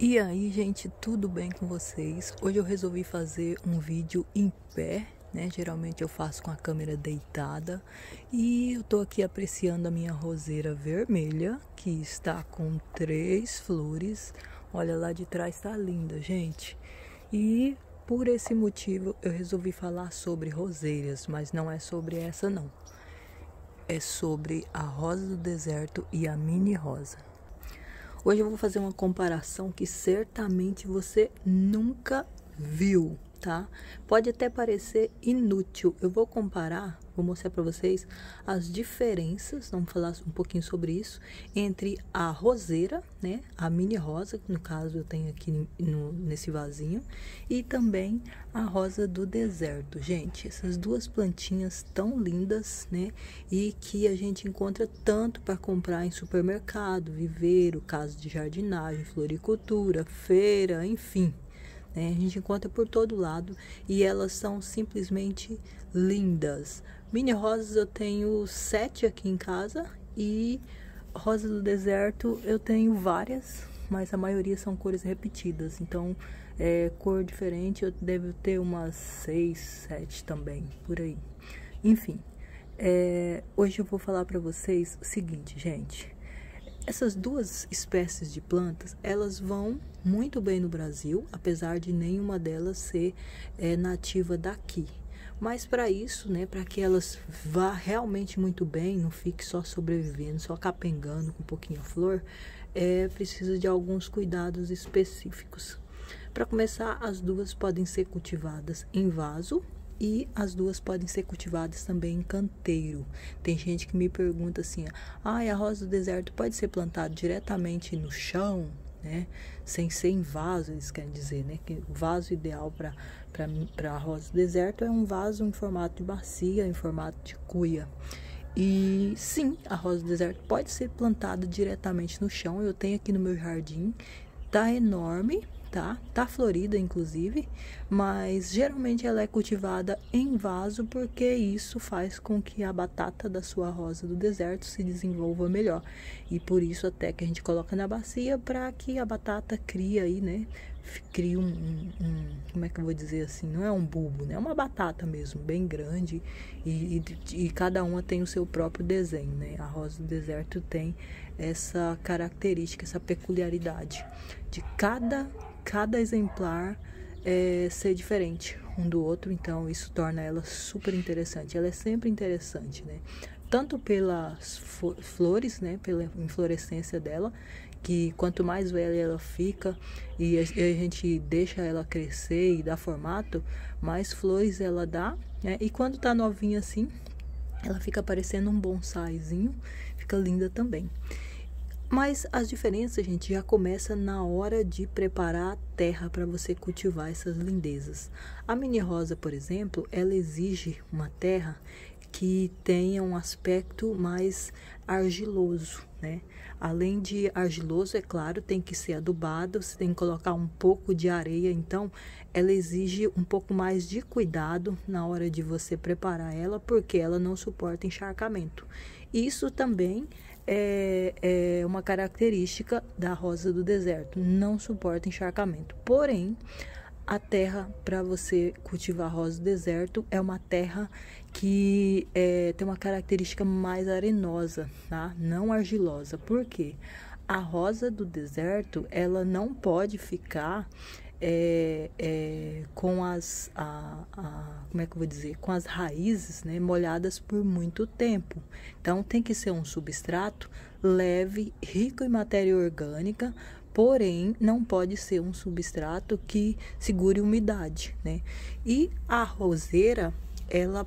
E aí, gente, tudo bem com vocês? Hoje eu resolvi fazer um vídeo em pé, né? Geralmente eu faço com a câmera deitada. E eu tô aqui apreciando a minha roseira vermelha, que está com 3 flores. Olha, lá de trás tá linda, gente. E por esse motivo eu resolvi falar sobre roseiras, mas não é sobre essa não. É sobre a rosa do deserto e a mini rosa. Hoje eu vou fazer uma comparação que certamente você nunca viu, tá? Pode até parecer inútil. Eu vou comparar, vou mostrar para vocês as diferenças, vamos falar um pouquinho sobre isso, entre a roseira, né? A mini rosa, que no caso eu tenho aqui nesse vasinho, e também a rosa do deserto. Gente, essas duas plantinhas tão lindas, né? E que a gente encontra tanto para comprar em supermercado, viveiro, casa de jardinagem, floricultura, feira, enfim. Né? A gente encontra por todo lado e elas são simplesmente lindas. Mini rosas eu tenho 7 aqui em casa e rosa do deserto eu tenho várias, mas a maioria são cores repetidas. Então, cor diferente eu devo ter umas 6, 7 também, por aí. Enfim, hoje eu vou falar para vocês o seguinte, gente. Essas duas espécies de plantas, elas vão muito bem no Brasil, apesar de nenhuma delas ser nativa daqui. Mas para isso, né, para que elas vá realmente muito bem, não fique só sobrevivendo, só capengando com um pouquinho a flor, precisa de alguns cuidados específicos. Para começar, as duas podem ser cultivadas em vaso, e as duas podem ser cultivadas também em canteiro. Tem gente que me pergunta assim, a rosa do deserto pode ser plantada diretamente no chão, né? Sem ser em vaso, eles querem dizer, né? Que o vaso ideal para a rosa do deserto é um vaso em formato de bacia, em formato de cuia. E sim, a rosa do deserto pode ser plantada diretamente no chão. Eu tenho aqui no meu jardim, tá enorme. Tá florida inclusive, mas geralmente ela é cultivada em vaso porque isso faz com que a batata da sua rosa do deserto se desenvolva melhor. E por isso até que a gente coloca na bacia para que a batata crie aí, né? Cria como é que eu vou dizer assim, não é um bulbo, né? É uma batata mesmo, bem grande e cada uma tem o seu próprio desenho, né? A rosa do deserto tem essa característica, essa peculiaridade de cada exemplar ser diferente um do outro, então isso torna ela super interessante. Ela é sempre interessante, né? Tanto pelas flores, né? Pela inflorescência dela, que quanto mais velha ela fica e a gente deixa ela crescer e dar formato, mais flores ela dá, né? E quando tá novinha assim, ela fica parecendo um bonsaizinho, fica linda também. Mas as diferenças, gente, já começa na hora de preparar a terra para você cultivar essas lindezas. A mini rosa, por exemplo, ela exige uma terra que tenha um aspecto mais argiloso, né? Além de argiloso, é claro, tem que ser adubado, você tem que colocar um pouco de areia, então ela exige um pouco mais de cuidado na hora de você preparar ela, porque ela não suporta encharcamento. Isso também é uma característica da rosa do deserto, não suporta encharcamento. Porém, a terra para você cultivar rosa do deserto é uma terra que tem uma característica mais arenosa, tá? Não argilosa. Por quê? A rosa do deserto, ela não pode ficar com como é que eu vou dizer? Com as raízes, né, molhadas por muito tempo. Então, tem que ser um substrato leve, rico em matéria orgânica, porém, não pode ser um substrato que segure umidade, né? E a roseira, ela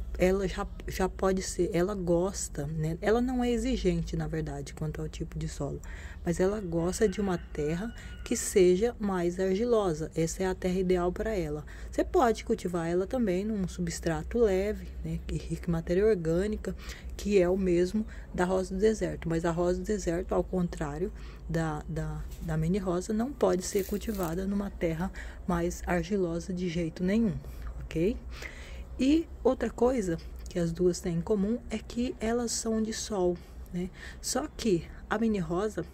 já pode ser, ela gosta, né? Ela não é exigente, na verdade, quanto ao tipo de solo, mas ela gosta de uma terra que seja mais argilosa. Essa é a terra ideal para ela. Você pode cultivar ela também num substrato leve, né? Que rico em matéria orgânica, que é o mesmo da rosa do deserto. Mas a rosa do deserto, ao contrário da mini rosa, não pode ser cultivada numa terra mais argilosa de jeito nenhum, ok? E outra coisa que as duas têm em comum é que elas são de sol, né? Só que a mini rosa,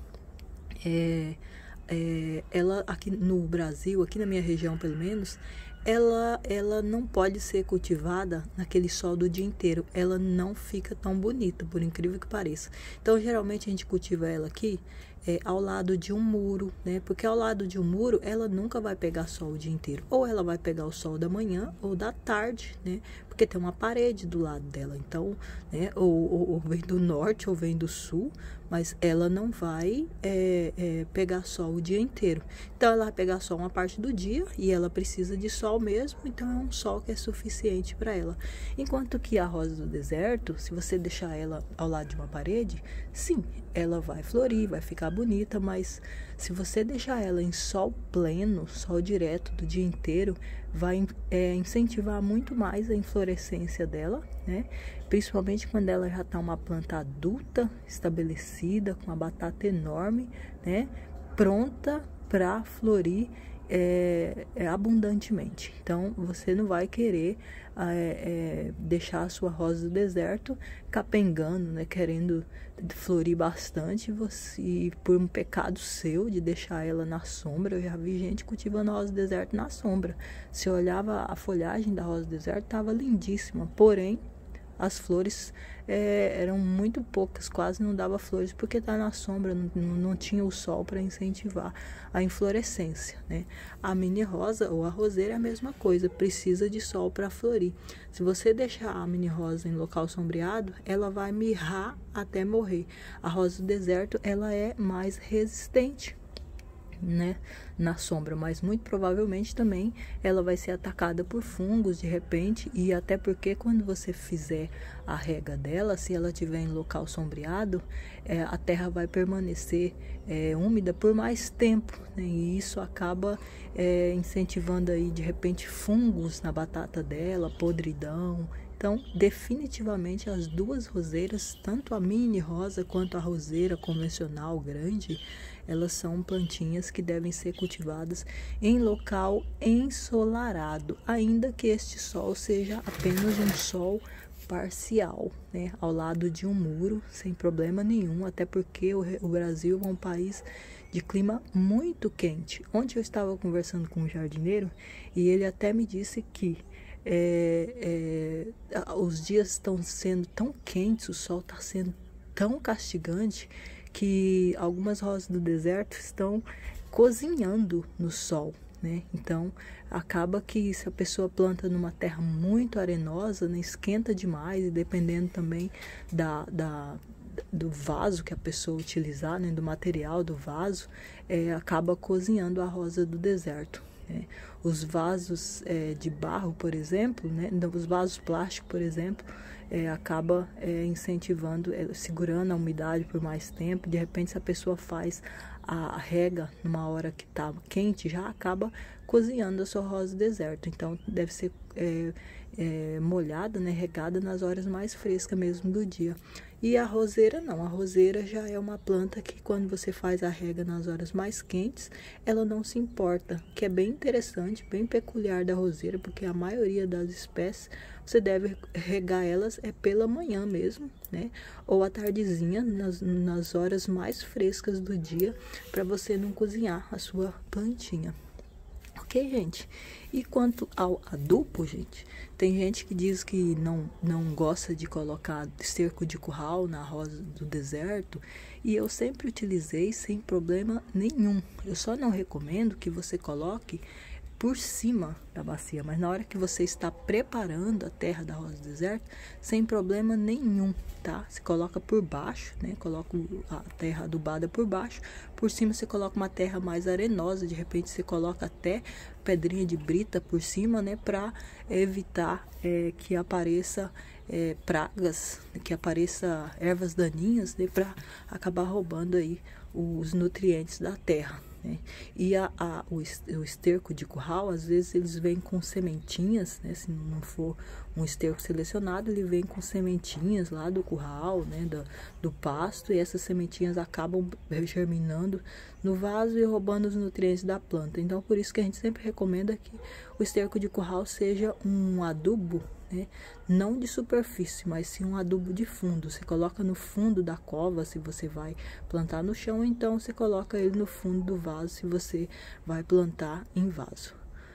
ela aqui no Brasil, aqui na minha região pelo menos, ela não pode ser cultivada naquele sol do dia inteiro. Ela não fica tão bonita, por incrível que pareça. Então, geralmente a gente cultiva ela aqui ao lado de um muro, né? Porque ao lado de um muro ela nunca vai pegar sol o dia inteiro. Ou ela vai pegar o sol da manhã ou da tarde, né? Porque tem uma parede do lado dela. Então, né? Ou vem do norte ou vem do sul, mas ela não vai pegar sol o dia inteiro. Então, ela vai pegar sol uma parte do dia e ela precisa de sol mesmo. Então, é um sol que é suficiente para ela. Enquanto que a rosa do deserto, se você deixar ela ao lado de uma parede, sim, ela vai florir, vai ficar bonita, mas se você deixar ela em sol pleno, sol direto do dia inteiro, vai incentivar muito mais a inflorescência dela, né? Principalmente quando ela já está uma planta adulta, estabelecida, com uma batata enorme, né? Pronta para florir abundantemente. Então, você não vai querer deixar a sua rosa do deserto capengando, né? Querendo florir bastante, e por um pecado seu de deixar ela na sombra. Eu já vi gente cultivando a rosa do deserto na sombra. Se eu olhava a folhagem da rosa do deserto, estava lindíssima, porém as flores eram muito poucas, quase não dava flores, porque está na sombra, não tinha o sol para incentivar a inflorescência, né? A mini rosa ou a roseira é a mesma coisa, precisa de sol para florir. Se você deixar a mini rosa em local sombreado, ela vai mirrar até morrer. A rosa do deserto, ela é mais resistente, né, na sombra, mas muito provavelmente também ela vai ser atacada por fungos de repente, e até porque quando você fizer a rega dela, se ela estiver em local sombreado, a terra vai permanecer úmida por mais tempo, né, e isso acaba incentivando aí de repente fungos na batata dela, podridão. Então, definitivamente as duas roseiras, tanto a mini rosa quanto a roseira convencional grande, elas são plantinhas que devem ser cultivadas em local ensolarado, ainda que este sol seja apenas um sol parcial, né, ao lado de um muro, sem problema nenhum, até porque o Brasil é um país de clima muito quente. Ontem eu estava conversando com um jardineiro e ele até me disse que os dias estão sendo tão quentes, o sol está sendo tão castigante, que algumas rosas do deserto estão cozinhando no sol, né? Então, acaba que se a pessoa planta numa terra muito arenosa, né, esquenta demais, e dependendo também do vaso que a pessoa utilizar, né, do material do vaso, acaba cozinhando a rosa do deserto. Os vasos de barro, por exemplo, né, os vasos plásticos, por exemplo, acaba incentivando, segurando a umidade por mais tempo. De repente, se a pessoa faz a rega numa hora que está quente, já acaba cozinhando a sua rosa do deserto. Então, deve ser molhada, né, regada nas horas mais frescas mesmo do dia. E a roseira não, a roseira já é uma planta que quando você faz a rega nas horas mais quentes, ela não se importa, que é bem interessante, bem peculiar da roseira, porque a maioria das espécies você deve regar elas pela manhã mesmo, né? Ou à tardezinha, nas horas mais frescas do dia, para você não cozinhar a sua plantinha. Ok, gente? E quanto ao adubo, gente, tem gente que diz que não gosta de colocar esterco de curral na rosa do deserto, e eu sempre utilizei sem problema nenhum. Eu só não recomendo que você coloque por cima da bacia, mas na hora que você está preparando a terra da rosa do deserto, sem problema nenhum, tá? Você coloca por baixo, né? Coloca a terra adubada por baixo, por cima você coloca uma terra mais arenosa, de repente você coloca até pedrinha de brita por cima, né? Para evitar que apareça pragas, que apareça ervas daninhas, né? Para acabar roubando aí os nutrientes da terra. E o esterco de curral, às vezes eles vêm com sementinhas, né? Se não for um esterco selecionado, ele vem com sementinhas lá do curral, né? Do pasto, e essas sementinhas acabam germinando no vaso e roubando os nutrientes da planta. Então, por isso que a gente sempre recomenda que o esterco de curral seja um adubo, né? Não de superfície, mas sim um adubo de fundo. Você coloca no fundo da cova se você vai plantar no chão, então você coloca ele no fundo do vaso se você vai plantar em vaso.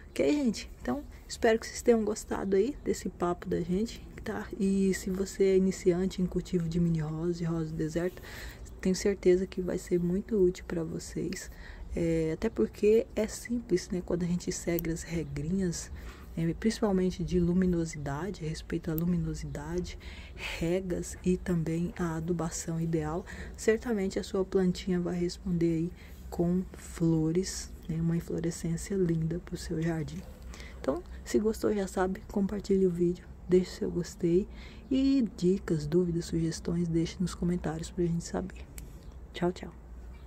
Ok, gente? Então, espero que vocês tenham gostado aí desse papo da gente, tá? E se você é iniciante em cultivo de mini rosa e rosa do deserto, tenho certeza que vai ser muito útil para vocês. Até porque é simples, né? Quando a gente segue as regrinhas, principalmente de luminosidade, a respeito à luminosidade, regas e também a adubação ideal, certamente a sua plantinha vai responder aí com flores, né? Uma inflorescência linda para o seu jardim. Então, se gostou, já sabe, compartilhe o vídeo, deixe seu gostei e dicas, dúvidas, sugestões, deixe nos comentários para a gente saber. Tchau, tchau.